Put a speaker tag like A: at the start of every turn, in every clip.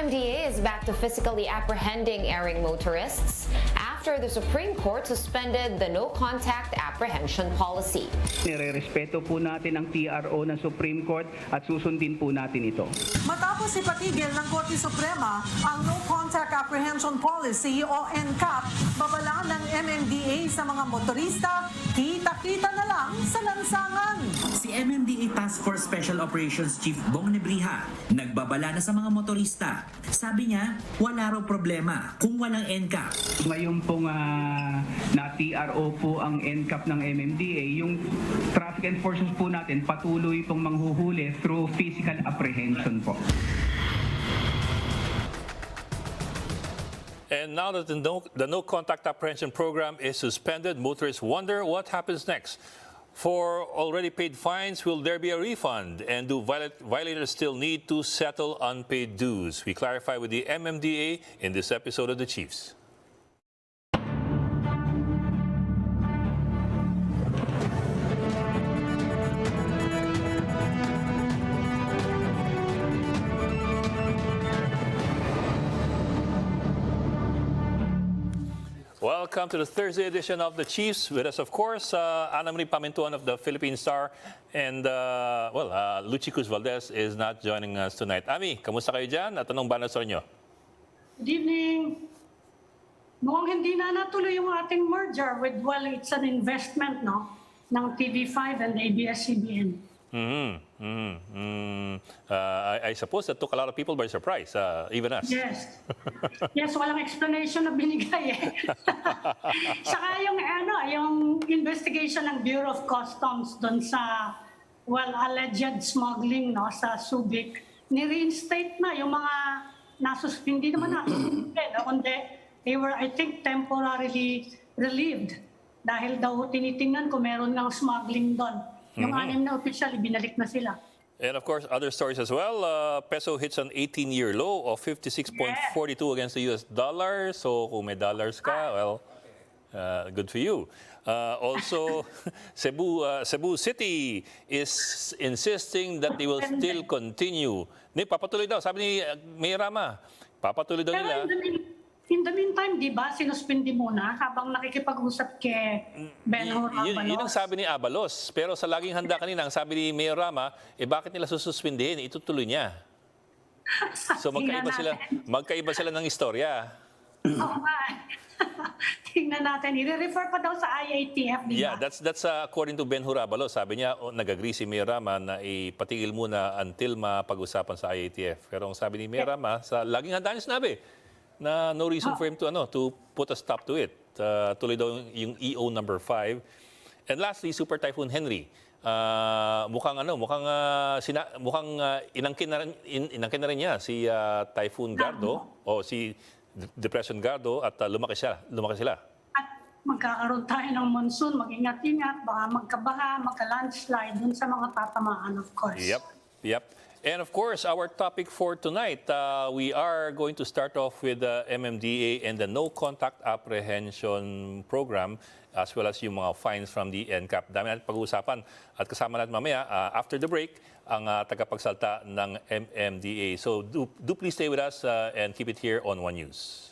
A: MMDA is back to physically apprehending erring motorists after the Supreme Court suspended the No Contact Apprehension policy.
B: Nire-respeto po natin ang TRO ng Supreme Court at susundin po natin ito.
C: Matapos ipatigil ng Korte Suprema ang No Contact Apprehension Policy o NCAP, babala ng MMDA sa mga motorista, kita-kita na lang sa lansangan.
D: Si MMDA Task Force Special Operations Chief Bong Nebriha nagbabala na sa mga motorista. Sabi niya, wala raw problema kung walang NCAP.
B: Ngayon pong na-TRO po ang NCAP ng MMDA, yung traffic enforcement po natin patuloy pong manghuhuli through physical apprehension po.
E: And now that the No Contact Apprehension Program is suspended, motorists wonder what happens next. For already paid fines, will there be a refund? And do violators still need to settle unpaid dues? We clarify with the MMDA in this episode of The Chiefs. Welcome to the Thursday edition of The Chiefs. With us, of course, Pamintuan of the Philippine Star. And, Luchi Cruz-Valdes is not joining us tonight. Ami, kamusta kayo dyan? At anong banasor nyo?
F: Good evening. Mukhang hindi na natuloy yung ating merger with, well, it's an investment, no? Ng TV5 and ABS-CBN.
E: I suppose that took a lot of people by surprise, even us.
F: Yes. Yes, walang explanation na binigay eh. Saka yung investigation ng Bureau of Customs doon sa, well, alleged smuggling, no, sa Subic, ni-reinstate na yung mga nasuspindi naman nasuspindi, no? Kundi they were, I think, temporarily relieved dahil daw tinitingnan kung meron ng smuggling doon. Yung anim na official, binalik na sila.
E: And of course, other stories as well. Peso hits an 18-year low of 56.42 against the US dollar. So kung may dollars ka, well, good for you. Also, Cebu City is insisting that they will still continue. Papatuloy daw, sabi ni Mayor Rama, papatuloy daw nila.
F: In the meantime, di ba, sinuspindi muna habang nakikipag-usap kay Benhur Abalos.
E: Yun ang sabi ni Abalos. Pero sa laging handa kanina, ang sabi ni Mayor Rama, bakit nila sususpindihin? Itutuloy niya. So magkaiba sila ng istorya.
F: Oo nga. Tingnan natin. I-refer pa daw sa IATF, di ba?
E: Yeah, that's according to Benhur Abalos. Sabi niya, nag-agree si Mayor Rama na ipatigil muna until mapag-usapan sa IATF. Pero ang sabi ni Mayor Rama, sa laging handa niya sinabi, na no reason for him to put a stop to it. Tuloy daw yung EO number 5. And lastly, Super Typhoon Henry. Mukhang inangkin na rin niya si Typhoon Gardo o si Depression Gardo at lumaki sila.
F: At magkakaroon tayo ng monsoon, mag-ingat-ingat, baka magkabaha, magka-landslide dun sa mga tatamaan, of course.
E: Yep. And of course, our topic for tonight, we are going to start off with the MMDA and the No Contact Apprehension Program, as well as yung mga fines from the NCAP. Dami natin pag-uusapan at kasama natin mamaya, after the break, ang tagapagsalta ng MMDA. So do please stay with us and keep it here on One News.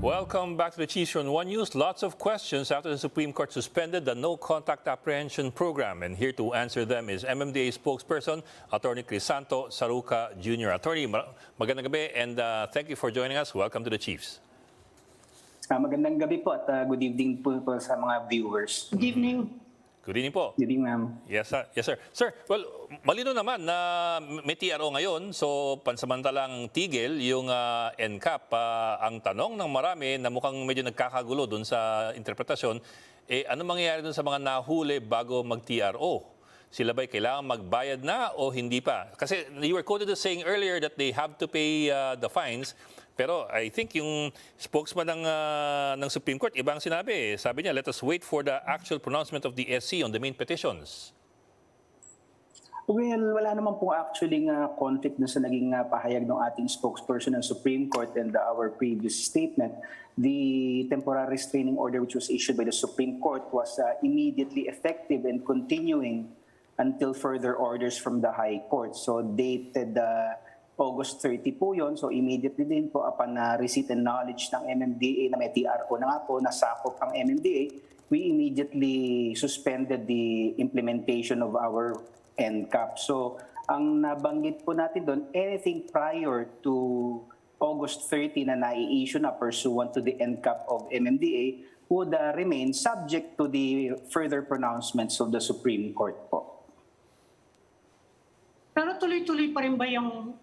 E: Welcome back to the Chiefs on One News. Lots of questions after the Supreme Court suspended the No Contact Apprehension Program. And here to answer them is MMDA Spokesperson, Attorney Cris Saruca Jr. Attorney, magandang gabi and thank you for joining us. Welcome to the Chiefs.
G: Magandang gabi po at good evening po sa mga viewers.
F: Good evening.
E: Good evening po.
G: Good evening, ma'am.
E: Yes, sir. Yes, sir. Sir, well, malino naman na may TRO ngayon, so pansamantalang tigil yung NCAP. Ang tanong ng marami na mukhang medyo nagkakagulo dun sa interpretasyon, ano mangyayari dun sa mga nahuli bago mag-TRO? Sila ba'y kailangan magbayad na o hindi pa? Kasi you were quoted as saying earlier that they have to pay the fines. Pero I think yung spokesman ng Supreme Court, ibang sinabi. Sabi niya, let us wait for the actual pronouncement of the SC on the main petitions.
G: Well, wala naman po actually conflict na sa naging pahayag ng ating spokesperson ng Supreme Court and our previous statement. The temporary restraining order which was issued by the Supreme Court was immediately effective and continuing until further orders from the High Court. So dated August 30 po yun. So immediately din po upon receipt and knowledge ng MMDA na may TRO na nga po, nasakop ang MMDA, we immediately suspended the implementation of our NCAP. So ang nabanggit po natin doon, anything prior to August 30 na nai-issue na pursuant to the NCAP of MMDA would remain subject to the further pronouncements of the Supreme Court po.
F: Pero tuloy-tuloy pa rin ba yung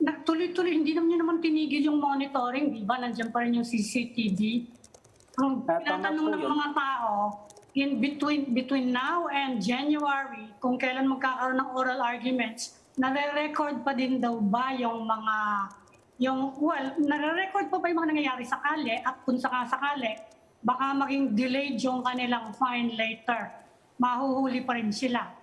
F: tuloy-tuloy, hindi naman tinigil yung monitoring, di ba? Nandiyan pa rin yung CCTV. Ang tinatanong ng mga tao, in between now and January, kung kailan magkakaroon ng oral arguments, nare-record pa din daw ba yung mga, nare-record pa ba yung mga nangyayari sakali at kung sakasakali, baka maging delayed yung kanilang fine later. Mahuhuli pa rin sila.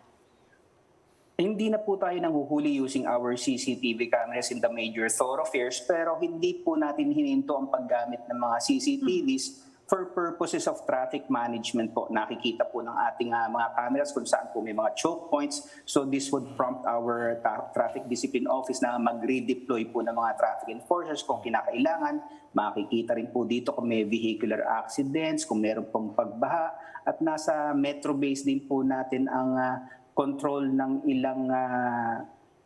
G: Hindi na po tayo nanghuhuli using our CCTV cameras in the major thoroughfares, pero hindi po natin hininto ang paggamit ng mga CCTVs for purposes of traffic management po. Nakikita po ng ating mga cameras kung saan po may mga choke points. So this would prompt our traffic discipline office na mag-redeploy po ng mga traffic enforcers kung kinakailangan. Makikita rin po dito kung may vehicular accidents, kung meron pong pagbaha. At nasa metro base din po natin ang control ng ilang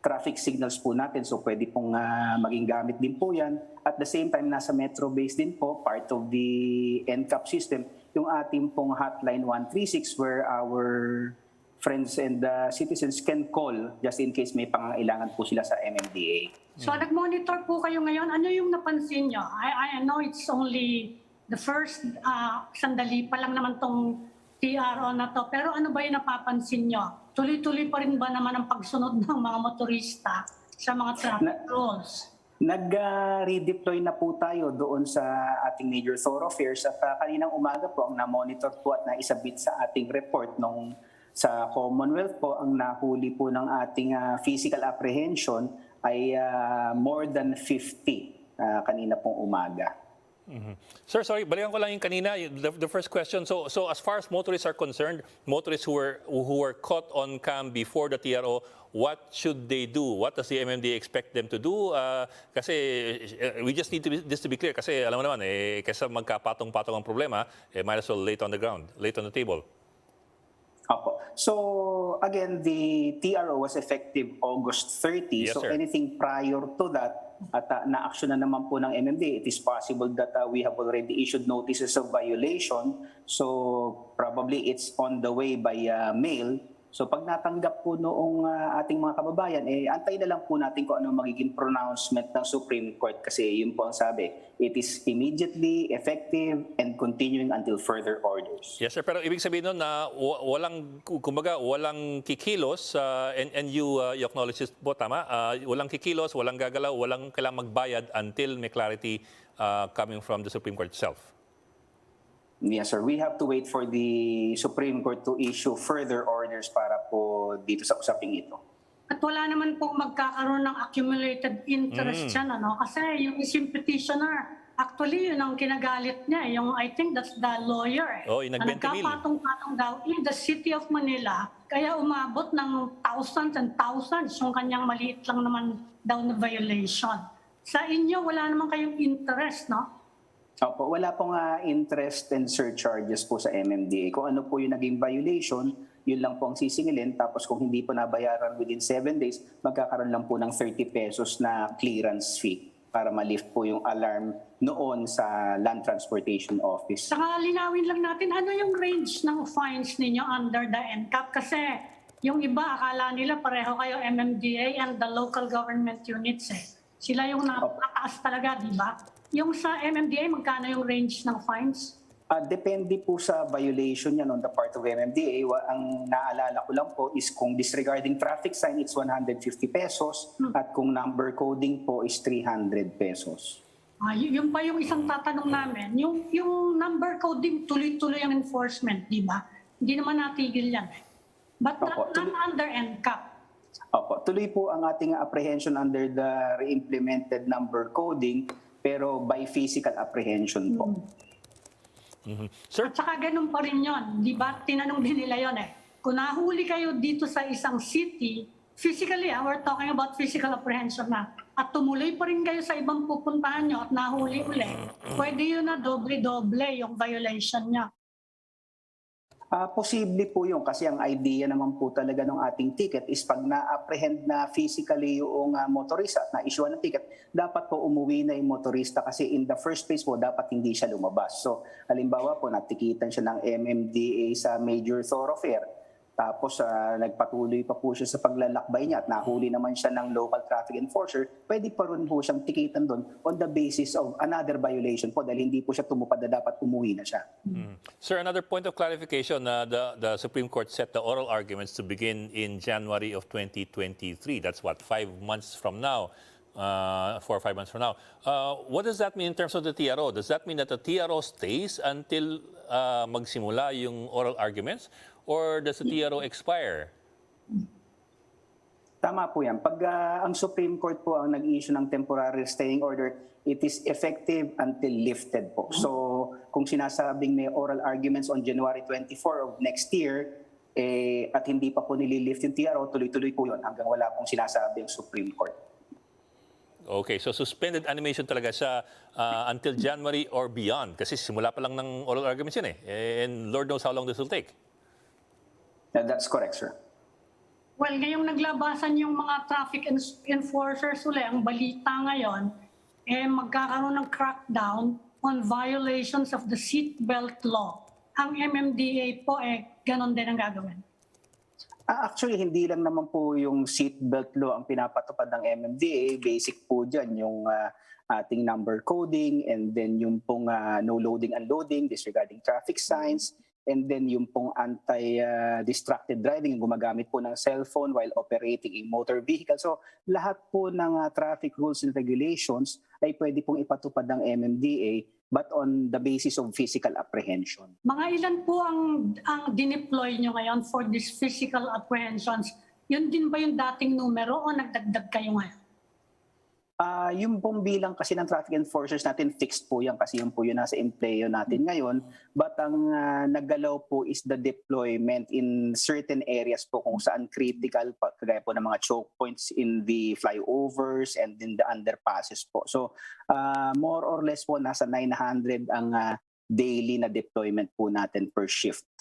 G: traffic signals po natin. So pwede pong maging gamit din po yan. At the same time, nasa metro base din po, part of the NCAP system, yung ating pong hotline 136 where our friends and citizens can call just in case may pangangailangan po sila sa MMDA.
F: So nag-monitor po kayo ngayon. Ano yung napansin nyo? I know it's only the first sandali pa lang naman tong TRO na to. Pero ano ba yung napapansin nyo? Tuloy-tuloy pa rin ba naman ang pagsunod ng mga motorista sa mga traffic rules?
G: Nag-redeploy na po tayo doon sa ating major thoroughfares at kaninang umaga po ang na-monitor po at naisabit sa ating report nung sa Commonwealth po ang nahuli po ng ating physical apprehension ay more than 50 kanina pong umaga.
E: Mm-hmm. Sir, sorry, balikan ko lang yung kanina, the first question. So as far as motorists are concerned, motorists who were caught on cam before the TRO, what should they do? What does the MMDA expect them to do? Kasi we just need this to be clear. Kasi alam mo naman, kaysa magkapatong-patong ang problema, might as well lay it on the ground, lay it on the table.
G: Opo. So again, the TRO was effective August 30.
E: Yes,
G: so
E: sir.
G: anything prior to that, at na-action na naman po ng MMDA, it is possible that we have already issued notices of violation. So probably it's on the way by mail. So pag natanggap po noong ating mga kababayan, antay na lang po natin kung ano magiging pronouncement ng Supreme Court kasi yun po ang sabi, it is immediately effective and continuing until further orders.
E: Yes, sir. Pero ibig sabihin nun na walang kikilos, and you acknowledge this po, tama? Walang kikilos, walang gagalaw, walang kailangang magbayad until may clarity coming from the Supreme Court itself.
G: Yes, sir. We have to wait for the Supreme Court to issue further orders para po dito sa usaping ito.
F: At wala naman pong magkakaroon ng accumulated interest yan, ano? Kasi yung petitioner, actually yun ang kinagalit niya. Yung, I think that's the lawyer.
E: Oh, yung
F: na nagkapatong-patong daw in the city of Manila. Kaya umabot ng thousands and thousands yung kanyang maliit lang naman daw na violation. Sa inyo, wala naman kayong interest, no?
G: Opo, wala pong interest and surcharges po sa MMDA. Kung ano po yung naging violation, yun lang po ang sisingilin. Tapos kung hindi po nabayaran within 7 days, magkakaroon lang po ng 30 pesos na clearance fee para ma-lift po yung alarm noon sa Land Transportation Office.
F: Saka linawin lang natin, ano yung range ng fines ninyo under the NCAP? Kasi yung iba, akala nila pareho kayo MMDA and the local government units eh. Sila yung napataas talaga, di ba? Yung sa MMDA, magkano yung range ng fines?
G: Depende po sa violation yan on the part of MMDA. Ang naalala ko lang po is kung disregarding traffic sign, it's 150 pesos. At kung number coding po is 300 pesos.
F: Yung pa yung isang tatanong namin. Yung number coding, tuloy-tuloy ang enforcement, di ba? Hindi naman natigil yan. But not under NCAP.
G: Opo, tuloy po ang ating apprehension under the re-implemented number coding pero by physical apprehension po.
E: Sir?
F: At saka ganun pa rin yun. Di ba? Tinanong din nila yun eh. Kung nahuli kayo dito sa isang city, physically, we're talking about physical apprehension na, at tumuloy pa rin kayo sa ibang pupuntahan nyo at nahuli uli, pwede yun na doble-doble yung violation nyo.
G: Posible po yun kasi ang idea naman po talaga ng ating ticket is pag na-apprehend na physically yung motorista at na-issue ng ticket, dapat po umuwi na yung motorista kasi in the first place po dapat hindi siya lumabas. So halimbawa po natikitan siya ng MMDA sa major thoroughfare tapos nagpatuloy pa po siya sa paglalakbay niya at nahuli naman siya ng local traffic enforcer, pwede pa rin po siyang tikitan doon on the basis of another violation po dahil hindi po siya tumupad na dapat umuwi na siya.
E: Sir, another point of clarification, the Supreme Court set the oral arguments to begin in January of 2023. That's what, 5 months from now, 4 or 5 months from now. What does that mean in terms of the TRO? Does that mean that the TRO stays until magsimula yung oral arguments? Or does the TRO expire?
G: Tama po yan. Pag ang Supreme Court po ang nag-issue ng temporary staying order, it is effective until lifted po. So kung sinasabing may oral arguments on January 24 of next year, at hindi pa po nililift yung TRO, tuloy-tuloy po yun hanggang wala pong sinasabi ang Supreme Court.
E: Okay, so suspended animation talaga siya until January or beyond. Kasi simula pa lang ng oral arguments yun eh. And Lord knows how long this will take.
G: That's correct, sir.
F: Well, ngayong naglabasan yung mga traffic enforcers uli, ang balita ngayon, magkakaroon ng crackdown on violations of the seatbelt law. Ang MMDA po, ganon din ang gagawin.
G: Actually, hindi lang naman po yung seatbelt law ang pinapatupad ng MMDA. Basic po dyan yung ating number coding and then yung pong no loading, unloading, disregarding traffic signs, and then yung pong anti-distracted driving, gumagamit po ng cellphone while operating a motor vehicle. So lahat po ng traffic rules and regulations ay pwede pong ipatupad ng MMDA but on the basis of physical apprehension.
F: Mga ilan po ang dineploy nyo ngayon for these physical apprehensions? Yun din ba yung dating numero o nagdagdag kayo ngayon?
G: Yung pong bilang kasi ng traffic enforcers natin, fixed po yan kasi yung po yun nasa empleo natin ngayon. But ang naggalaw po is the deployment in certain areas po kung saan critical, kagaya po ng mga choke points in the flyovers and in the underpasses po. So more or less po nasa 900 ang daily na deployment po natin per shift.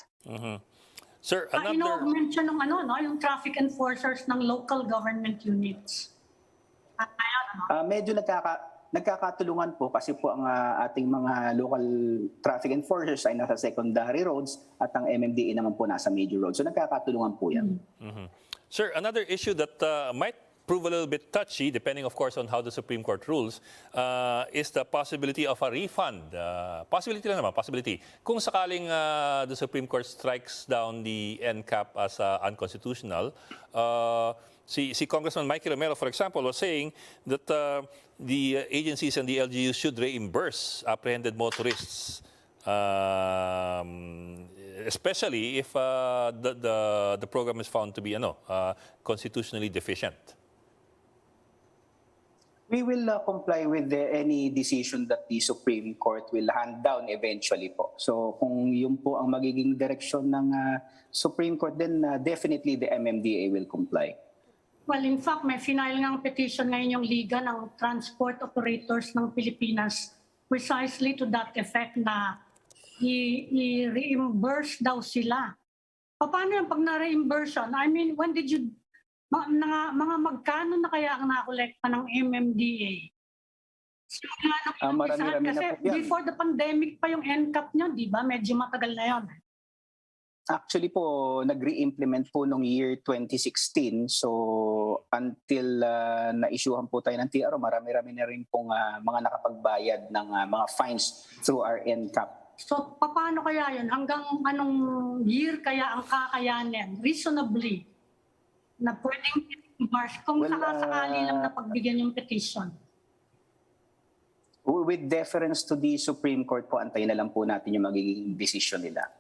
E: Sir, another...
F: Ino-mention ng yung traffic enforcers ng local government units.
G: Medyo nagkakatulungan po kasi po ang ating mga local traffic enforcers ay nasa secondary roads at ang MMDA naman po nasa major roads. So nagkakatulungan po yan.
E: Sir, another issue that might prove a little bit touchy, depending of course on how the Supreme Court rules, is the possibility of a refund. Possibility lang naman, possibility. Kung sakaling the Supreme Court strikes down the NCAP as unconstitutional, si Congressman Mikey Romero, for example, was saying that the agencies and the LGUs should reimburse apprehended motorists, especially if the program is found to be constitutionally deficient.
G: We will comply with any decision that the Supreme Court will hand down eventually po. So kung yun po ang magiging direksyon ng Supreme Court, then definitely the MMDA will comply.
F: Well, in fact, may final ng petition ngayon yung Liga ng Transport Operators ng Pilipinas precisely to that effect na i-reimburse daw sila. Paano yung pag na-reimburse yun? I mean, when did you, mga magkano na kaya ang nakolekta ng MMDA?
G: Marami-rami
F: Kasi
G: na po yan.
F: before the pandemic pa yung NCAP nyo, di ba? Medyo matagal na yun.
G: Actually po, nag-re-implement po noong year 2016. So until na-issuehan po tayo ng TRO, marami-rami na rin pong mga nakapagbayad ng mga fines through our NCAP.
F: So paano kaya yun? Hanggang anong year kaya ang kakayanin? Reasonably na pwedeng i-reimburse kung sakasakali lang na pagbigyan yung petition.
G: With deference to the Supreme Court po, antayin na lang po natin yung magiging decision nila.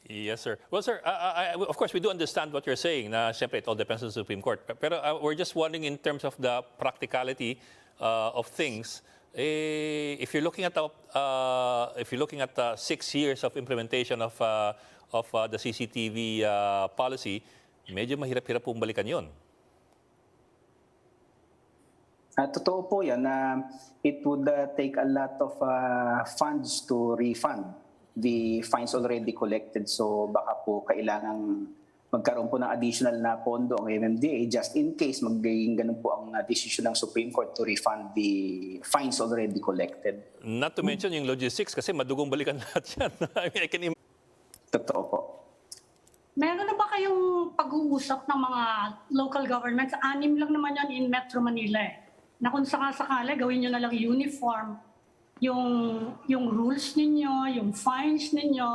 E: Yes, sir. Well, sir, of course, we do understand what you're saying. Na, siyempre, it all depends on the Supreme Court. Pero we're just wondering in terms of the practicality of things. If you're looking at 6 years of implementation of the CCTV policy, medyo mahirap-hirap pong balikan yon.
G: Totoo po yan na it would take a lot of funds to refund the fines already collected. So baka po kailangang magkaroon po ng additional na pondo ang MMDA just in case magiging ganun po ang decision ng Supreme Court to refund the fines already collected.
E: Not to mention yung logistics kasi madugong balikan lahat yan. I mean, I can imagine.
G: Totoo po.
F: Meron na ba kayong pag-uusap ng mga local governments? 6 lang naman yan in Metro Manila eh. Na kung sakasakali, gawin nyo na lang uniform yung rules ninyo, yung fines ninyo,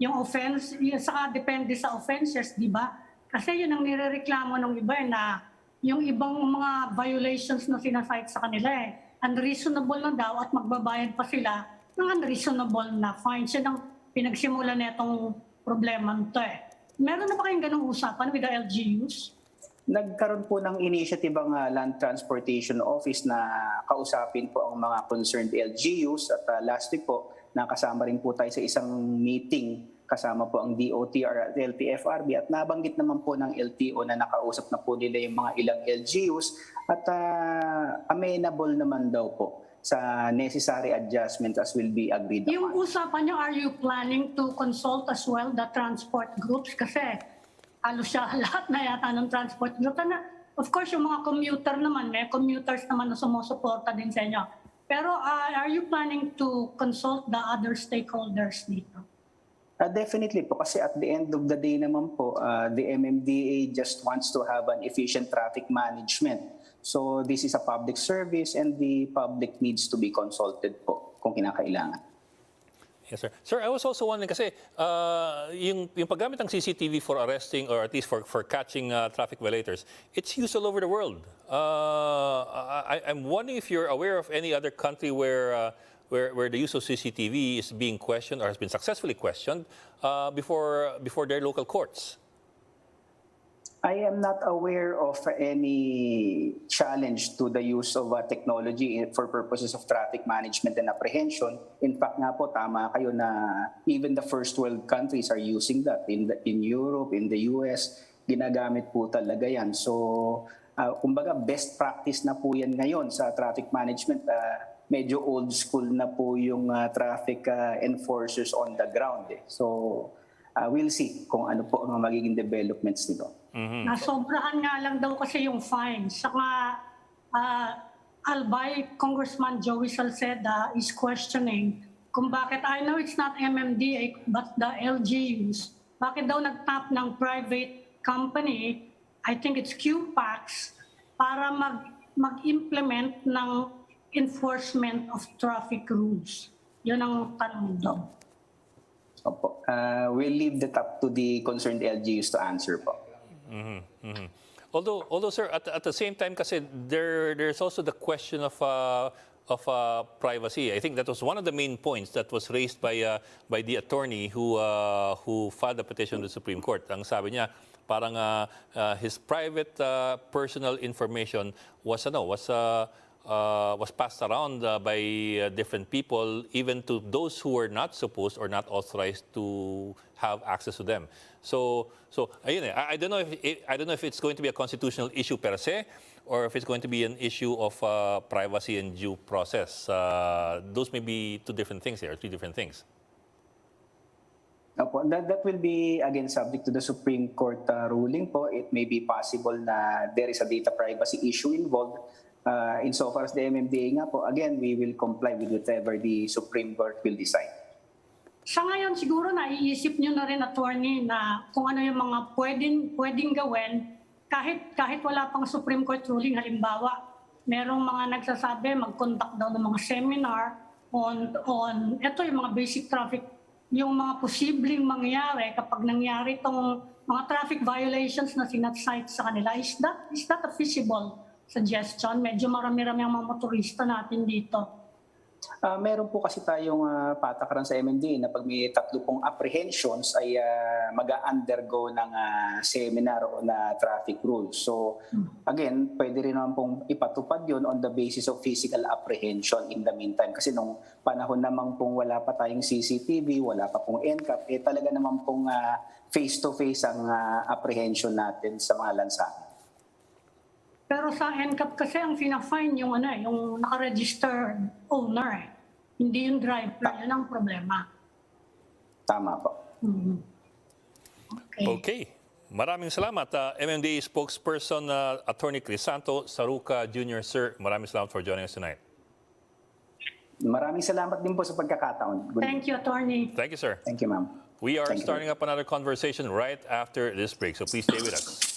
F: yung offense, saka depende sa offenses, di ba? Kasi yun ang nirereklamo ng iba na yung ibang mga violations na sinasite sa kanila unreasonable na daw at magbabayad pa sila ng unreasonable na fines. Yan ang pinagsimula na itong problema nito Meron na ba kayong ganung usapan with the LGUs?
G: Nagkaroon po ng initiative ang Land Transportation Office na kausapin po ang mga concerned LGUs at last week po nakasama rin po tayo sa isang meeting kasama po ang DOTR at LTFRB at nabanggit naman po ng LTO na nakausap na po nila yung mga ilang LGUs at amenable naman daw po sa necessary adjustment as will be agreed upon.
F: Yung usapan nyo, are you planning to consult as well the transport groups? Kasi halos siya lahat na yata ng transport group. Of course, yung mga commuter naman, may commuters naman na sumusuporta din sa inyo. Pero are you planning to consult the other stakeholders dito?
G: Definitely po, kasi at the end of the day naman po, the MMDA just wants to have an efficient traffic management. So this is a public service and the public needs to be consulted po kung kinakailangan.
E: Yes, sir. Sir, I was also wondering kasi yung paggamit ng CCTV for arresting or at least for catching traffic violators, it's used all over the world. I'm wondering if you're aware of any other country where the use of CCTV is being questioned or has been successfully questioned before their local courts.
G: I am not aware of any challenge to the use of technology for purposes of traffic management and apprehension. In fact nga po, tama kayo na even the first world countries are using that. In Europe, in the US, ginagamit po talaga yan. So, kumbaga best practice na po yan ngayon sa traffic management. Medyo old school na po yung traffic enforcers on the ground. So, we'll see kung ano po ang magiging developments nito.
F: Nasobrahan nga lang daw kasi yung fine. Saka Albay, Congressman Joey Salceda is questioning kung bakit, I know it's not MMDA but the LGUs, bakit daw nag-tap ng private company, I think it's QPAX, para mag-implement ng enforcement of traffic rules. Yun ang tanong daw.
G: Opo. We'll leave that up to the concerned LGUs to answer po.
E: Although, sir, at the same time, kasi there's also the question of privacy. I think that was one of the main points that was raised by the attorney who filed the petition to the Supreme Court. Ang sabi niya, parang his private personal information was was passed around by different people, even to those who were not supposed or not authorized to have access to them. So ayun I don't know if it's going to be a constitutional issue per se, or if it's going to be an issue of privacy and due process. Those may be two different things here, three different things.
G: Opo, that will be again subject to the Supreme Court ruling po. It may be possible na there is a data privacy issue involved. Insofar as the MMDA nga po, again, we will comply with whatever the Supreme Court will decide.
F: Sa ngayon, siguro naiisip nyo na rin, attorney, na kung ano yung mga pwedeng gawin kahit wala pang Supreme Court ruling. Halimbawa, merong mga nagsasabi mag-conduct daw ng mga seminar on ito yung mga basic traffic, yung mga posibleng mangyari kapag nangyari itong mga traffic violations na sinat-cite sa kanila. Is that a feasible suggestion? Medyo marami-rami ang mga motorista natin dito.
G: Meron po kasi tayong patakaran sa MMDA na pag may 3 pong apprehensions ay mag-undergo ng seminar o na traffic rules. So again, pwede rin naman pong ipatupad yun on the basis of physical apprehension in the meantime. Kasi nung panahon naman pong wala pa tayong CCTV, wala pa pong NCAP, talaga naman pong face-to-face ang apprehension natin sa mga lansangan.
F: Pero sa NCAP kasi ang fina-fine yung yung naka-registered owner. Hindi yung driver. Yan ang problema.
G: Tama po.
E: Okay. Maraming salamat. MMDA Spokesperson Attorney Cris Saruca Jr. Sir, maraming salamat for joining us tonight.
G: Maraming salamat din po sa pagkakataon.
F: Thank you, attorney.
E: Thank you, sir.
G: Thank you, ma'am.
E: We are
G: Thank you.
E: starting up another conversation right after this break, so please stay with us.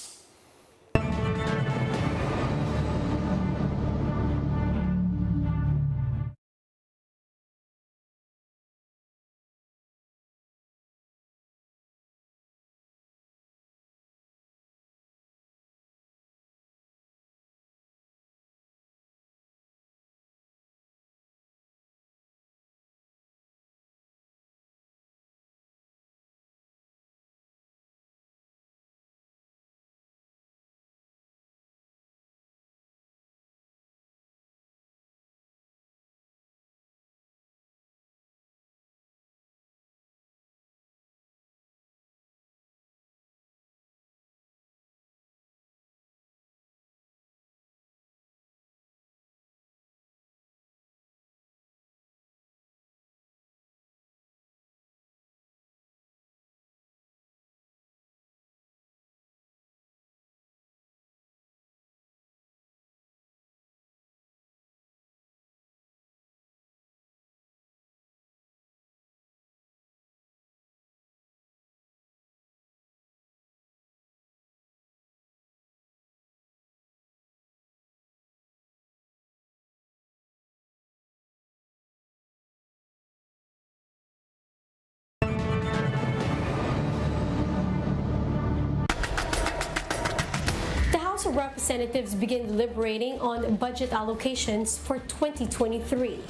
H: House of Representatives begin deliberating on budget allocations for 2023.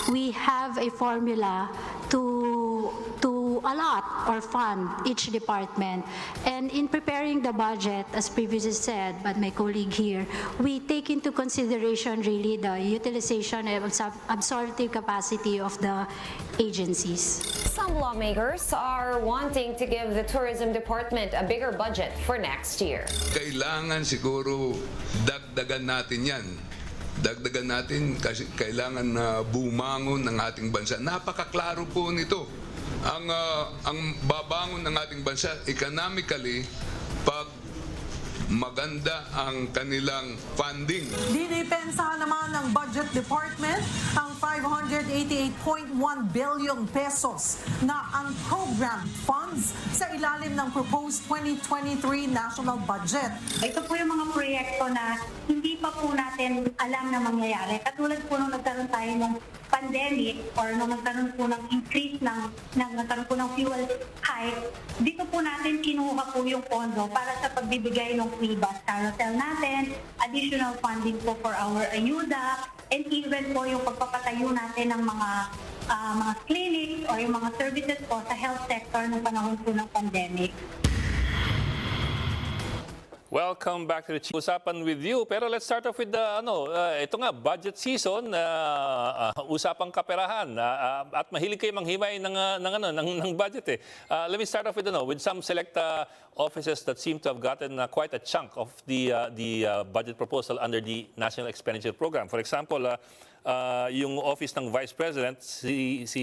I: We have a formula to allot or fund each department. And in preparing the budget, as previously said by my colleague here, we take into consideration really the utilization and absorptive capacity of the agencies.
A: Some lawmakers are wanting to give the tourism department a bigger budget for next year.
J: Kailangan siguro dagdagan natin yan. Dagdagan natin kasi kailangan na bumangon ng ating bansa. Napakaklaro po nito. Ang babangon ng ating bansa economically pag maganda ang kanilang funding.
C: Dinipensahan naman ng Budget Department ang 588.1 billion pesos na unprogrammed funds sa ilalim ng proposed 2023 national budget.
K: Ito po yung mga proyekto na hindi pa po natin alam na mangyayari. Katulad po nung nagkaroon tayo ng pandemic or nung nagkaroon po ng increase nagkaroon po ng fuel hike, dito po natin kinuha po yung pondo para sa pagbibigay ng free bus carousel natin, additional funding po for our ayuda, and even po yung pagpapatayo natin ng mga clinics or yung mga services po sa health sector ng panahon po ng pandemic.
E: Welcome back to the Usapan with you. Pero let's start off with the ito nga budget season, usapang kaperahan at mahilig kayo manghimay ng budget eh. Let me start off with some select offices that seem to have gotten quite a chunk of the budget proposal under the National Expenditure Program. For example, yung office ng Vice President is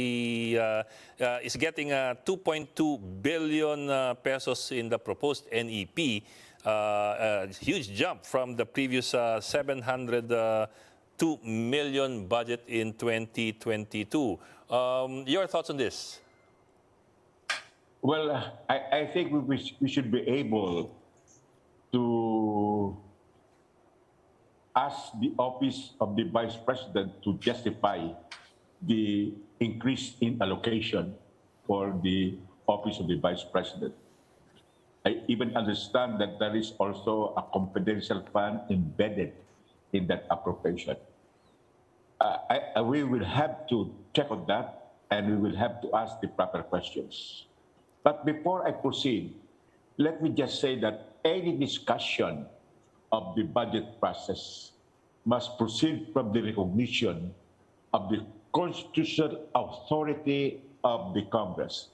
E: getting 2.2 billion pesos in the proposed NEP. A huge jump from the previous 702 million budget in 2022. Your thoughts on this?
L: Well, I think we should be able to ask the office of the Vice President to justify the increase in allocation for the office of the Vice President. I even understand that there is also a confidential fund embedded in that appropriation. We will have to check on that, and we will have to ask the proper questions. But before I proceed, let me just say that any discussion of the budget process must proceed from the recognition of the constitutional authority of the Congress,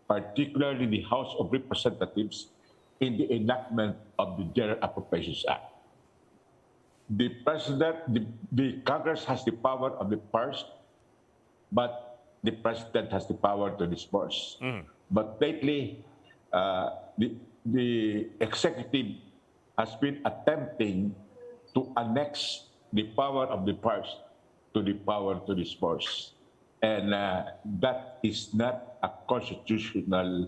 L: particularly the House of Representatives, in the enactment of the General Appropriations Act. The President, the Congress has the power of the purse, but the President has the power to disburse. But lately, the executive has been attempting to annex the power of the purse to the power to disburse. And that is not a constitutional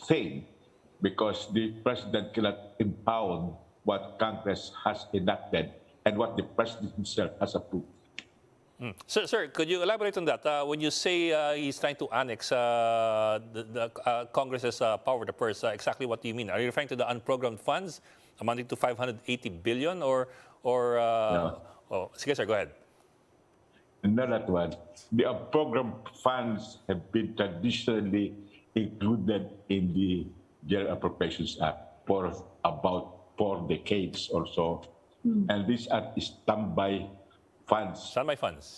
L: thing, because the President cannot impound what Congress has enacted and what the President himself has approved.
E: Sir, could you elaborate on that? When you say he's trying to annex the Congress's power to purse, exactly what do you mean? Are you referring to the unprogrammed funds amounting to 580 billion or
L: No.
E: Oh, sige, sir, go ahead.
L: Not that one. The unprogrammed funds have been traditionally included in the General Appropriations Act for about 4 decades or so. And these are standby funds.
E: Standby funds.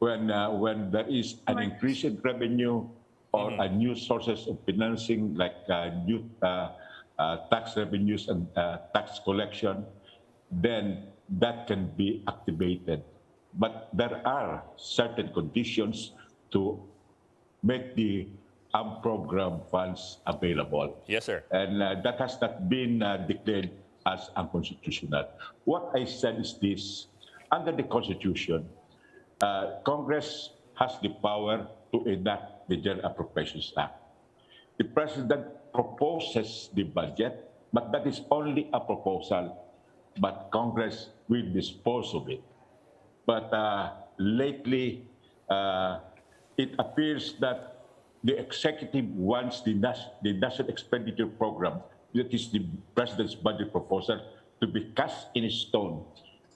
L: When there is an increase in revenue or a new sources of financing, like new tax revenues and tax collection, then that can be activated. But there are certain conditions to make the unprogrammed funds available.
E: Yes, sir.
L: And that has not been declared as unconstitutional. What I said is this: under the Constitution, Congress has the power to enact the General Appropriations Act. The President proposes the budget, but that is only a proposal, but Congress will dispose of it. But lately, it appears that the executive wants the National Expenditure Program, that is the President's budget proposal, to be cast in stone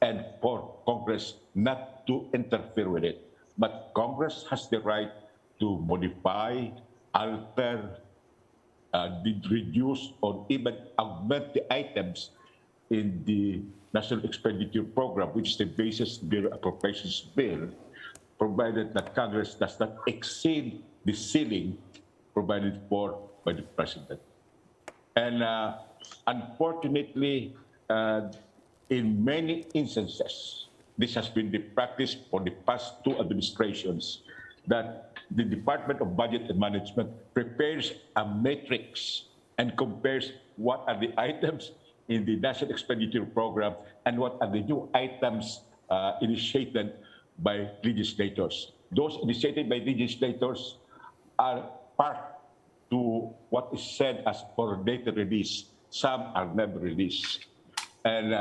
L: and for Congress not to interfere with it. But Congress has the right to modify, alter, reduce, or even augment the items in the National Expenditure Program, which is the basis of the appropriations bill, provided that Congress does not exceed the ceiling provided for by the President. And unfortunately, in many instances, this has been the practice for the past 2 administrations, that the Department of Budget and Management prepares a matrix and compares what are the items in the National Expenditure Program and what are the new items initiated by legislators. Those initiated by legislators are part to what is said as for data release. Some are never released. And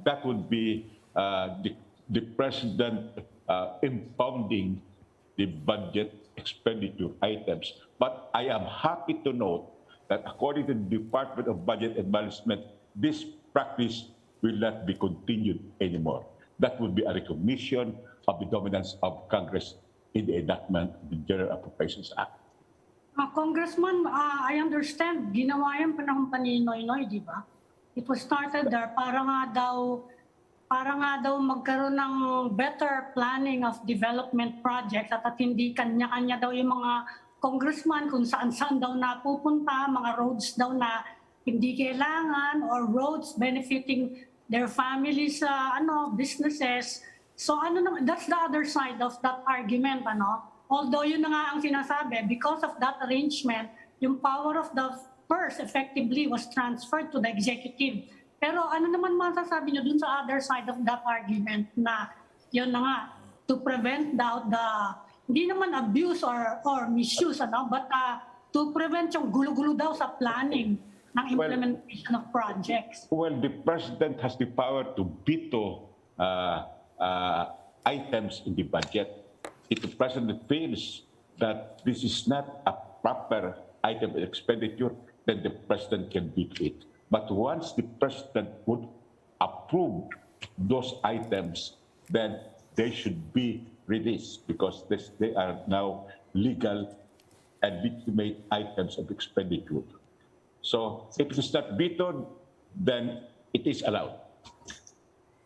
L: that would be the President impounding the budget expenditure items. But I am happy to note that according to the Department of Budget and Management, this practice will not be continued anymore. That would be a recognition of the dominance of Congress in the enactment of the General Appropriations Act.
F: Congressman, I understand, ginawa yan panahon pa ni Noynoy, di ba? It was started there para nga daw magkaroon ng better planning of development projects at hindi kanya-kanya daw yung mga congressman kung saan-saan daw napupunta, mga roads daw na hindi kailangan or roads benefiting their families, businesses. So that's the other side of that argument, Although yun na nga ang sinasabi, because of that arrangement, yung power of the purse effectively was transferred to the executive. Pero ano naman masasabi nyo dun sa other side of that argument na yun na nga, to prevent hindi naman abuse or misuse, but to prevent yung gulo-gulo daw sa planning ng implementation of projects.
L: Well, the president has the power to veto items in the budget. If the president feels that this is not a proper item of expenditure, then the president can veto it. But once the president would approve those items, then they should be released because they are now legal and legitimate items of expenditure. So if it is not vetoed, then it is allowed.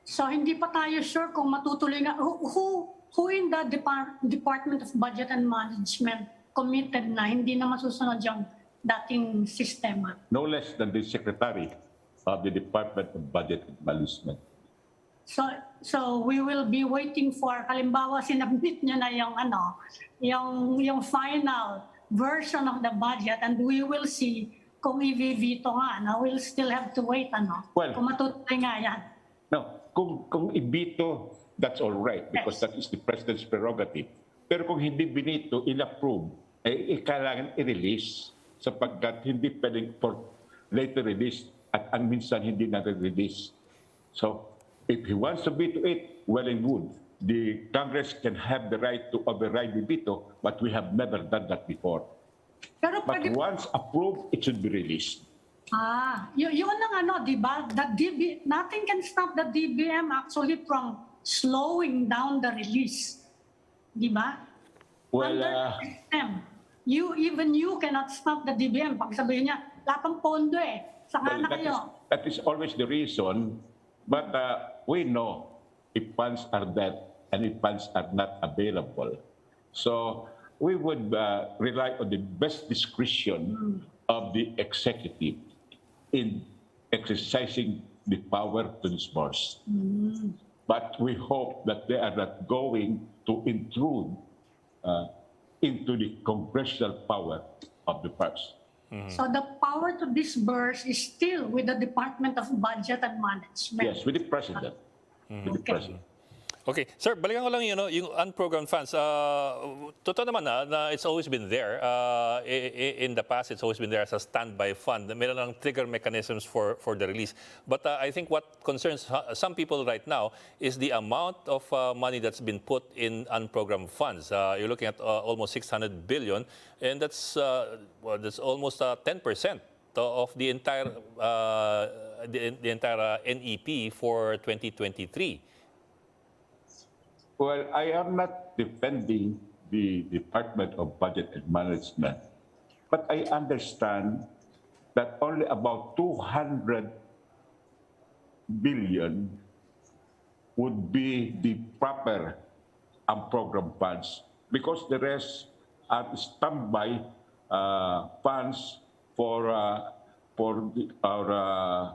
F: So hindi pa tayo sure kung matutuloy nga. Who in the Department of Budget and Management committed na hindi na masusunod yung dating sistema?
L: No less than the Secretary of the Department of Budget and Management.
F: So we will be waiting for, halimbawa sinabit niya na yung final version of the budget and we will see kung i-veto nga. We'll still have to wait,
L: Well,
F: kung matutuloy nga yan.
L: No, kung i-veto, that's all right because that is the president's prerogative. Pero kung hindi binito, in-approve, kailangan i-release sapagkat hindi pwedeng for later release at ang minsan hindi na-release. So, if he wants to veto it, well and good. The Congress can have the right to override the veto, but we have never done that before.
F: Pero
L: But once approved, it should be released.
F: Yun ang di ba? Nothing can stop the DBM actually from slowing down the release. Di ba?
L: Well,
F: under the system, you cannot stop the DBM. Pag sabihin niya, lapang pondo saka na kayo.
L: That is always the reason, but we know if funds are there and if funds are not available. So we would rely on the best discretion of the executive in exercising the power to disburse. But we hope that they are not going to intrude into the congressional power of the purse.
F: So the power to disburse is still with the Department of Budget and Management.
L: Yes, with the president. With the president.
E: Okay, sir, balikan ko lang yung unprogrammed funds. Totoo naman na it's always been there. In the past, it's always been there as a standby fund. Meron lang trigger mechanisms for the release. But I think what concerns some people right now is the amount of money that's been put in unprogrammed funds. You're looking at almost 600 billion, and that's almost 10% of the entire NEP for 2023.
L: Well, I am not defending the Department of Budget and Management, but I understand that only about 200 billion would be the proper program funds because the rest are standby funds for our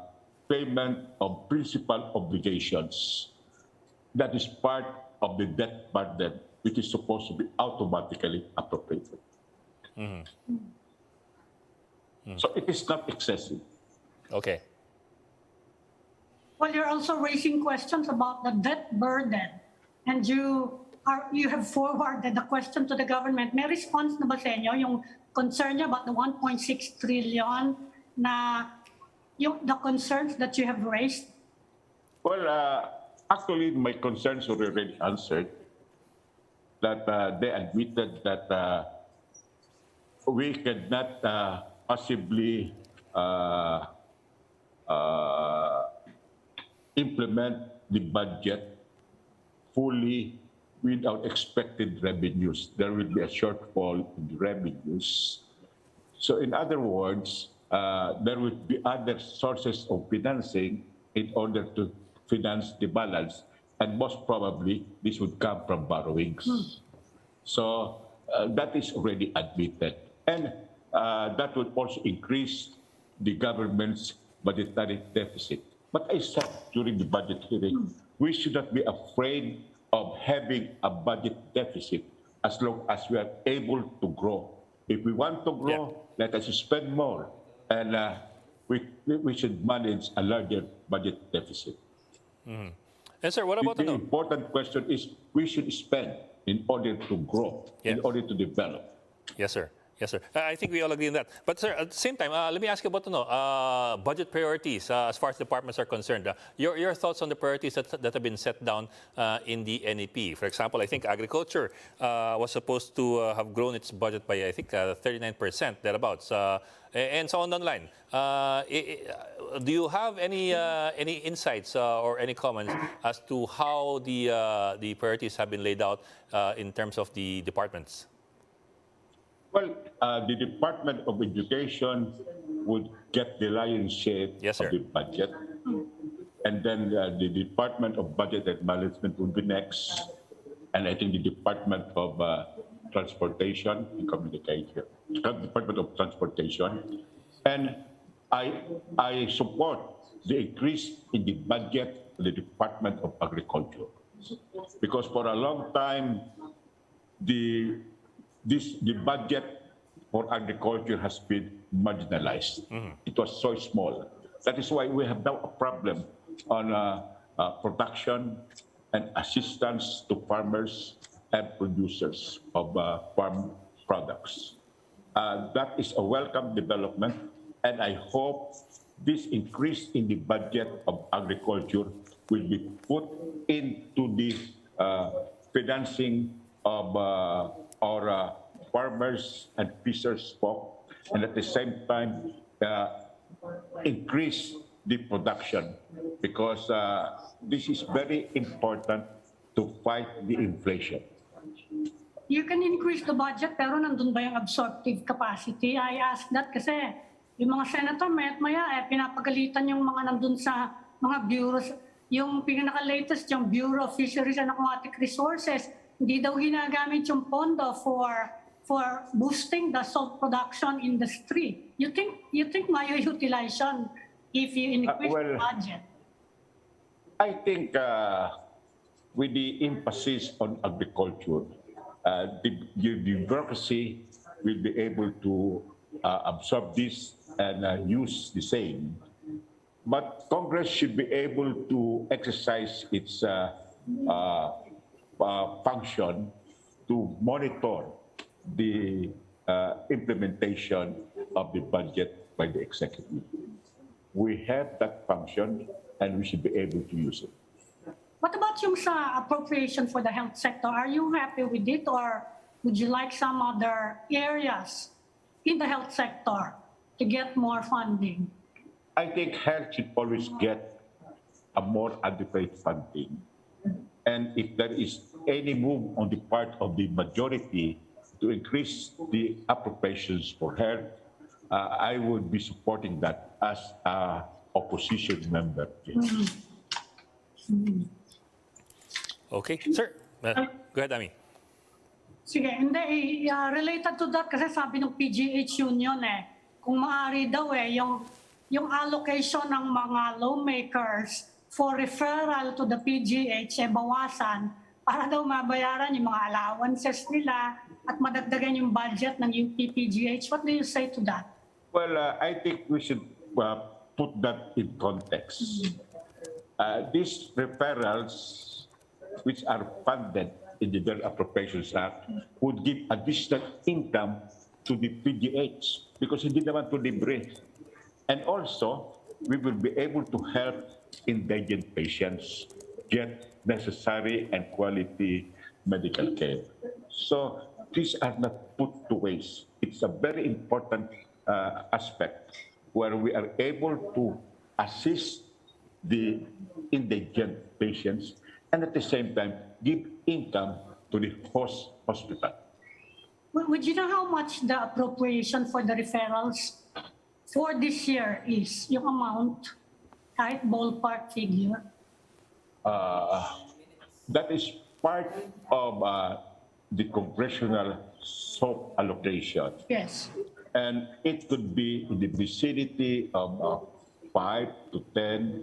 L: payment of principal obligations. That is part of the debt burden, which is supposed to be automatically appropriated. So it is not excessive.
E: Okay.
F: Well, you're also raising questions about the debt burden, and you have forwarded the question to the government. May response na ba sa inyo yung concern niya about the 1.6 trillion na the concerns that you have raised?
L: Well, actually, my concerns were already answered. That they admitted that we cannot possibly implement the budget fully without expected revenues. There will be a shortfall in the revenues. So in other words, there would be other sources of financing in order to finance the balance, and most probably this would come from borrowings. So that is already admitted, and that would also increase the government's budgetary deficit. But I said during the budget hearing, we should not be afraid of having a budget deficit as long as we are able to grow. If we want to grow, let us spend more, and we should manage a larger budget deficit.
E: And sir, what about
L: The important question is we should spend in order to grow, in order to develop.
E: Yes, sir. Yes, sir. I think we all agree on that. But sir, at the same time, let me ask you about budget priorities as far as departments are concerned. Your thoughts on the priorities that have been set down in the NEP. For example, I think agriculture was supposed to have grown its budget by, I think, 39%, thereabouts, and so on down the line. Do you have any insights or any comments as to how the priorities have been laid out in terms of the departments?
L: Well, the Department of Education would get the lion's share of the budget. And then the Department of Budget and Management would be next. And I think the Department of Transportation and Communication, Department of Transportation. And I support the increase in the budget of the Department of Agriculture. Because for a long time, the budget for agriculture has been marginalized. It was so small. That is why we have now a problem on production and assistance to farmers and producers of farm products. That is a welcome development, and I hope this increase in the budget of agriculture will be put into the financing of our farmers and fishers folk, and at the same time increase the production, because this is very important to fight the inflation.
F: You can increase the budget, pero nandun ba yung absorptive capacity? I ask that kasi yung mga senator, maya pinapagalitan yung mga nandun sa mga bureaus. Yung pinaka-latest, yung Bureau of Fisheries and Aquatic Resources, hindi daw ginagamit yung pondo for boosting the salt production industry. You think mayo-utilization if you increase the budget?
L: I think with the emphasis on agriculture, the bureaucracy will be able to absorb this and use the same. But Congress should be able to exercise its function to monitor the implementation of the budget by the executive. We have that function, and we should be able to use it.
F: What about yung sa appropriation for the health sector? Are you happy with it, or would you like some other areas in the health sector to get more funding?
L: I think health should always get a more adequate funding. And if there is any move on the part of the majority to increase the appropriations for health, I would be supporting that as an opposition member.
E: Okay. Sir, go ahead, Ami.
F: Sige, hindi. Related to that, kasi sabi ng PGH Union kung maaari daw yung allocation ng mga lawmakers for referral to the PGH bawasan para daw mabayaran yung mga allowances nila at madagdagan yung budget ng UP-PGH. What do you say to that?
L: Well, I think we should put that in context. These referrals, which are funded in the General Appropriations Act, would give additional income to the PGH because hindi naman to libre. And also, we will be able to help indigent patients get necessary and quality medical care. So these are not put to waste. It's a very important aspect where we are able to assist the indigent patients and at the same time give income to the hospital.
F: Would you know how much the appropriation for the referrals for this year is? Yung amount, kahit ballpark figure?
L: That is part of the congressional SOP allocation.
F: Yes.
L: And it could be in the vicinity of 5 to 10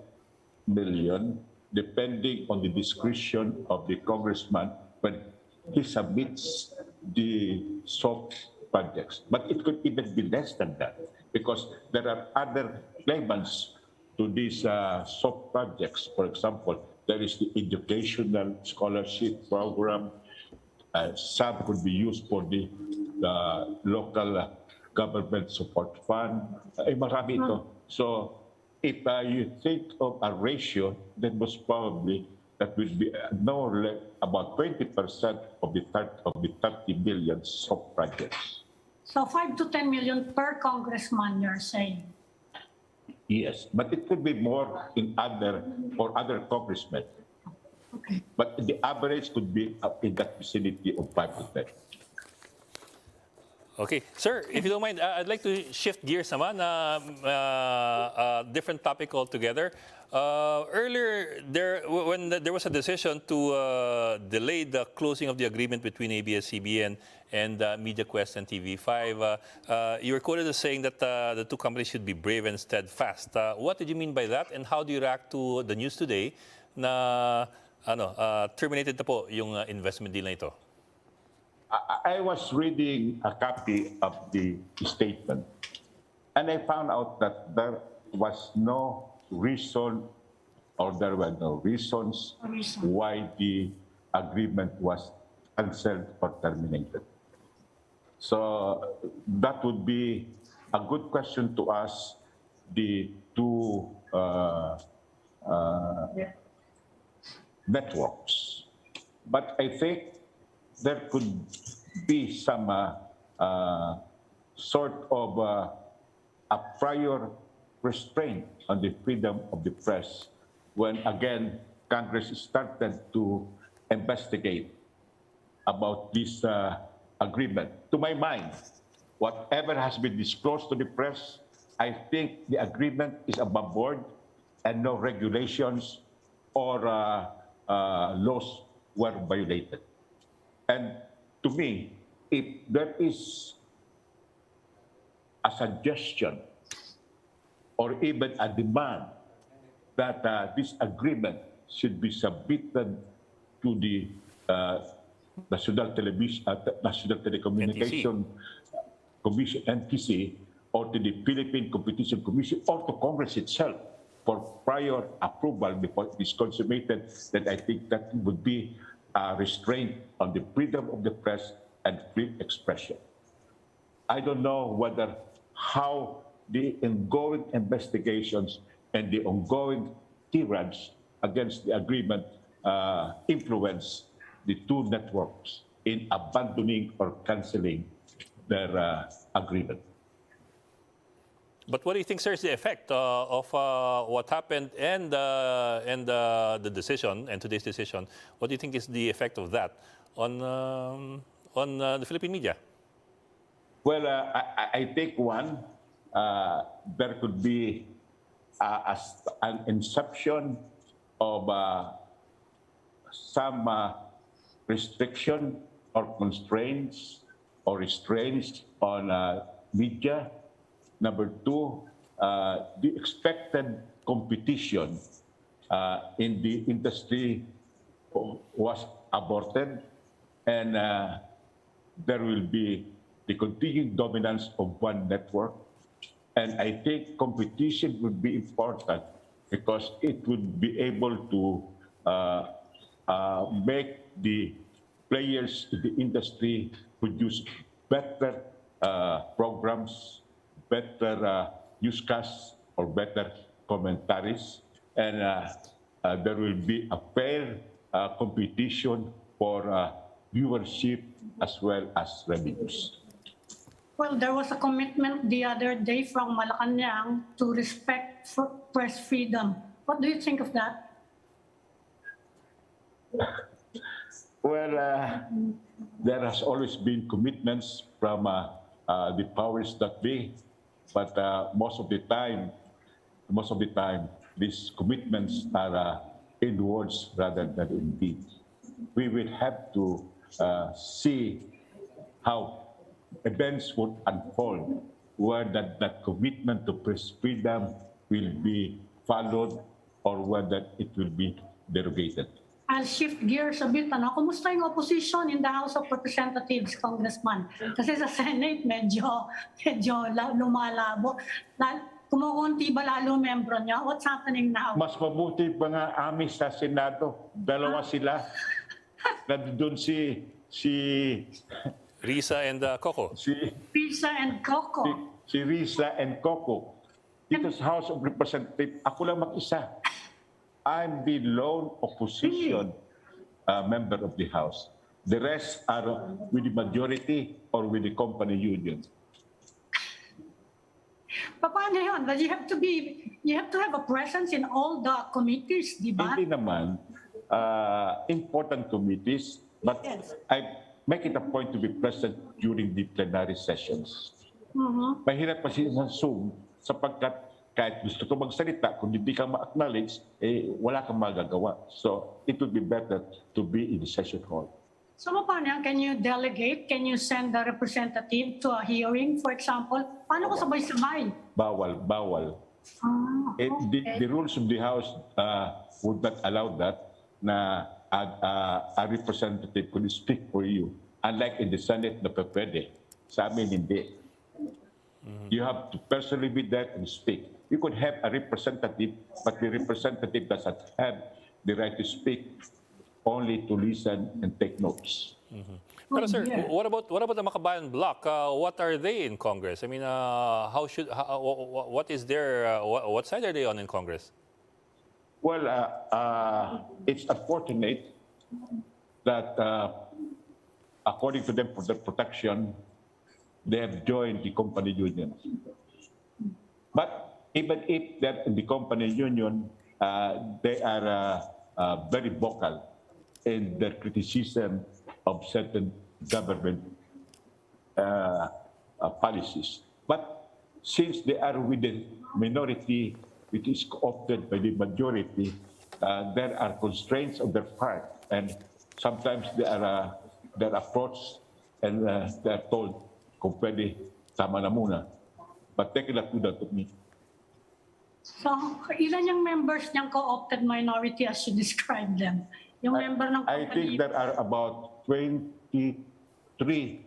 L: million, depending on the discretion of the congressman when he submits the SOP projects. But it could even be less than that, because there are other claimants to these SOP projects. For example, there is the educational scholarship program. Some could be used for the local government support fund. Marami ito. So if you think of a ratio, then most probably that would be no less about 20% of the 30 billion SOP projects.
F: So 5 to 10 million per congressman, you're saying?
L: Yes, but it could be more in other congressmen.
F: Okay.
L: But the average could be in that vicinity of 5 to 10.
E: Okay, sir, if you don't mind, I'd like to shift gears naman, different topic altogether. Earlier, when there was a decision to delay the closing of the agreement between ABS-CBN and MediaQuest and TV5, you were quoted as saying that the two companies should be brave and steadfast. What did you mean by that, and how do you react to the news today na terminated na po yung investment deal na ito?
L: I was reading a copy of the statement, and I found out that there was no reason, or there were no reasons why the agreement was cancelled or terminated. So that would be a good question to ask the two networks. But I think there could be some sort of a prior restraint on the freedom of the press when, again, Congress started to investigate about this agreement. To my mind, whatever has been disclosed to the press, I think the agreement is above board and no regulations or laws were violated. And to me, if there is a suggestion or even a demand that this agreement should be submitted to the National Telecommunication Commission, NTC, or to the Philippine Competition Commission, or to Congress itself for prior approval before it is consummated, then I think that would be a restraint on the freedom of the press and free expression. I don't know how the ongoing investigations and the ongoing tirades against the agreement influence the two networks in abandoning or canceling their agreement.
E: But what do you think, sir, is the effect of what happened and the decision, and today's decision? What do you think is the effect of that on the Philippine media?
L: Well, I think one, there could be an inception of some restriction or constraints or restraints on media. Number two, the expected competition in the industry was aborted, and there will be the continued dominance of one network. And I think competition would be important because it would be able to make the players in the industry produce better programs, better newscasts, or better commentaries. And there will be a fair competition for viewership as well as revenues.
F: Well, there was a commitment the other day from Malacanang to respect for press freedom. What do you think of that?
L: Well, there has always been commitments from the powers that be, but most of the time, these commitments are in words rather than in deeds. We will have to see how events would unfold, where that commitment to press freedom will be followed or whether it will be derogated.
F: I'll shift gears a bit. Kumusta yung opposition in the House of Representatives, Congressman? Kasi sa Senate, medyo lumalabo. Kumukunti ba lalo membro niya? What's happening now?
L: Mas mabuti pa nga amin sa Senado. Dalawa sila. Nandun si
E: Risa and Coco.
F: Risa and Coco.
L: Si Risa and Coco. Dito sa House of Representatives, ako lang mag-isa. I'm the lone opposition member of the House. The rest are with the majority or with the company union.
F: Paano yun? But you have to have a presence in all the committees, di ba?
L: Hindi naman important committees, but
F: Yes.
L: I make it a point to be present during the plenary sessions. Mahirap kasi sa Zoom sapagkat kahit gusto ko magsalita, kung hindi ka ma-acknowledge, wala kang magagawa. So, it would be better to be in the session hall.
F: So paano yan? Can you delegate? Can you send a representative to a hearing, for example? Paano ko sabay-sabay?
L: Bawal.
F: Okay.
L: The rules of the House would not allow that na a representative could speak for you. Unlike in the Senate na pwede. Sa amin, hindi. You have to personally be there and speak. You could have a representative, but the representative doesn't have the right to speak, only to listen and take notes.
E: Pero sir, what about the Makabayan Bloc? What are they in Congress? I mean, what is their what side are they on in Congress?
L: Well, it's unfortunate that according to them, for their protection, they have joined the company union. But even if they're in the company union, they are very vocal in their criticism of certain government policies. But since they are with the minority, which is co-opted by the majority, there are constraints on their part, and sometimes their approach, and they are told, kung pwede, tama na muna. But they cannot do that to me.
F: So, ilan yung members niyang co-opted minority as you described them? Yung member ng company?
L: I think there are about 23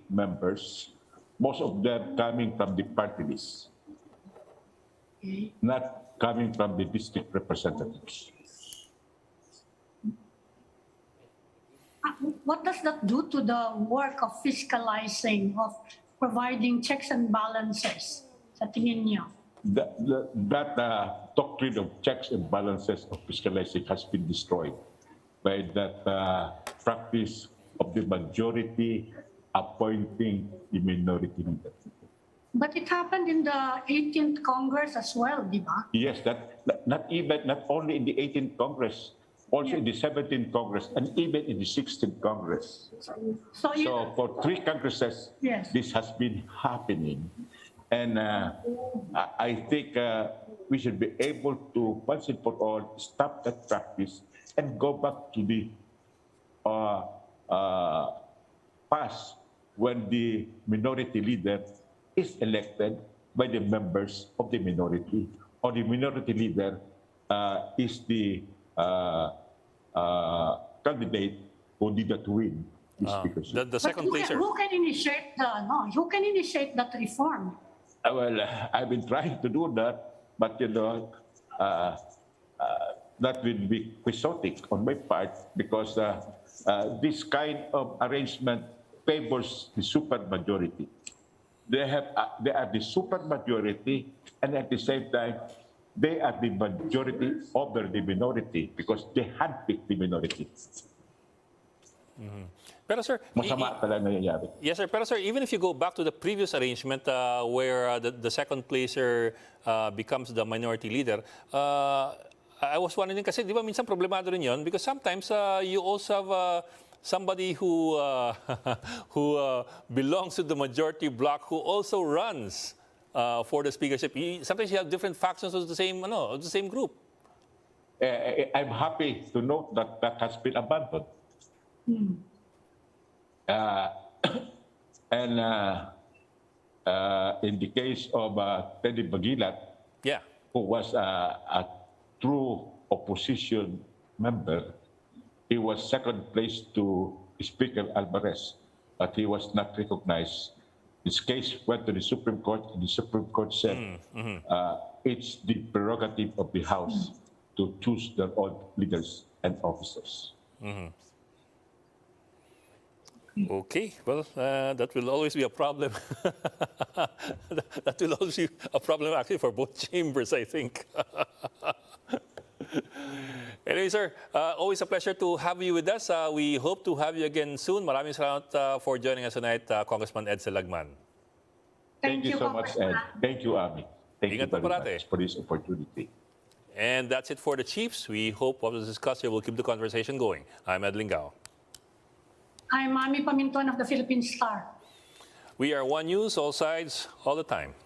L: members, most of them coming from the party list, not coming from the district representatives.
F: What does that do to the work of fiscalizing, of providing checks and balances sa tingin niyo?
L: That doctrine of checks and balances of fiscalizing has been destroyed by that practice of the majority appointing the minority leader.
F: But it happened in the 18th Congress as well, di ba?
L: Yes, not only in the 18th Congress, also in the 17th Congress, and even in the 16th Congress. So for 3 Congresses,
F: Yes.
L: this has been happening. And I think we should be able to, once and for all, stop that practice and go back to the past when the minority leader is elected by the members of the minority, or the minority leader is the candidate who did not win the speakership.
E: The second placer.
F: Who can initiate that reform?
L: Well, I've been trying to do that, but that will be quixotic on my part, because this kind of arrangement favors the supermajority. They are the supermajority, and at the same time, they are the majority over the minority because they handpick the minority.
E: Pero sir,
L: Masama talaga nangyayari.
E: yes sir, pero sir, even if you go back to the previous arrangement where the second placer becomes the minority leader, I was wondering kasi di ba minsan problemado rin yun because sometimes you also have somebody who who belongs to the majority bloc who also runs for the speakership. Sometimes you have different factions of the same, of the same group.
L: I'm happy to note that that has been abandoned. And in the case of Teddy Bagilat,
E: Yeah.
L: who was a true opposition member, he was second place to Speaker Alvarez, but he was not recognized. His case went to the Supreme Court, and the Supreme Court said it's the prerogative of the House to choose their own leaders and officers.
E: Okay, well, that will always be a problem. That will always be a problem actually for both chambers, I think. Anyway, sir, always a pleasure to have you with us. We hope to have you again soon. Maraming salamat for joining us tonight, Congressman Edcel Lagman.
L: Thank you so much, Ed. Thank you, Ami. Thank you
E: Ingat po
L: very
E: parate.
L: much for this opportunity.
E: And that's it for the Chiefs. We hope what was discussed here will keep the conversation going. I'm Ed Lingao.
F: I'm Mami Pamintuan of the Philippine Star.
E: We are One News, all sides, all the time.